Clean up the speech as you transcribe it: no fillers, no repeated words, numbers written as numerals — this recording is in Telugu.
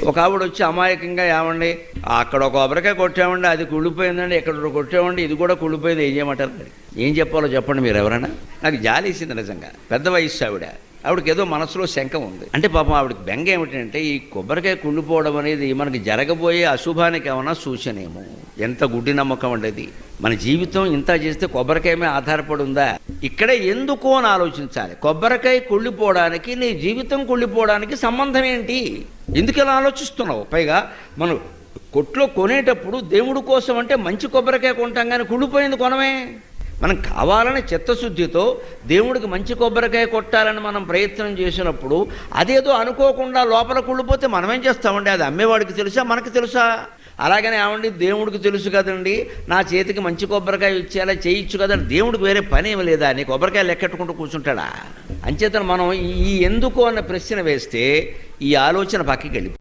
ఒక ఆవిడ వచ్చి అమాయకంగా ఏమండి అక్కడ ఒక కొబ్బరికాయ కొట్టామండి, అది కుళ్ళిపోయిందండి, ఇక్కడ కొట్టామండి, ఇది కూడా కుళ్ళిపోయింది, ఏం చేయమంటారు? మరి ఏం చెప్పాలో చెప్పండి మీరు ఎవరైనా. నాకు జాలేసింది నిజంగా. పెద్ద వయస్సు ఆవిడకి ఏదో మనసులో శంక ఉంది. అంటే పాపం ఆవిడకి బెంగ ఏమిటంటే ఈ కొబ్బరికాయ కుళ్ళిపోవడం అనేది మనకి జరగబోయే అశుభానికి ఏమన్నా సూచనేమో. ఎంత గుడ్డి నమ్మకం ఉండేది. మన జీవితం ఇంత చేస్తే కొబ్బరికాయ మీద ఆధారపడి ఉందా? ఇక్కడే ఎందుకు అని ఆలోచించాలి. కొబ్బరికాయ కుళ్ళిపోవడానికి నీ జీవితం కుళ్ళిపోవడానికి సంబంధం ఏంటి? ఎందుకు ఇలా ఆలోచిస్తున్నావు? పైగా మనం కొట్లో కొనేటప్పుడు దేవుడి కోసం అంటే మంచి కొబ్బరికాయ కొంటాం, కానీ కుళ్ళిపోయింది కొనమే. మనం కావాలని చిత్తశుద్ధితో దేవుడికి మంచి కొబ్బరికాయ కొట్టాలని మనం ప్రయత్నం చేసినప్పుడు అదేదో అనుకోకుండా లోపల కుళ్ళిపోతే మనమేం చేస్తామండి? అది అమ్మేవాడికి తెలుసా, మనకి తెలుసా? అలాగనే ఏమండి దేవుడికి తెలుసు కదండి, నా చేతికి మంచి కొబ్బరికాయ ఇచ్చేలా చేయొచ్చు కదండి. దేవుడికి వేరే పని ఏమి లేదా? నీ కొబ్బరికాయ లెక్కెట్టుకుంటూ కూర్చుంటాడా? అంచేతను మనం ఈ ఎందుకు అన్న ప్రశ్న వేస్తే ఈ ఆలోచన పక్కకి వెళ్ళి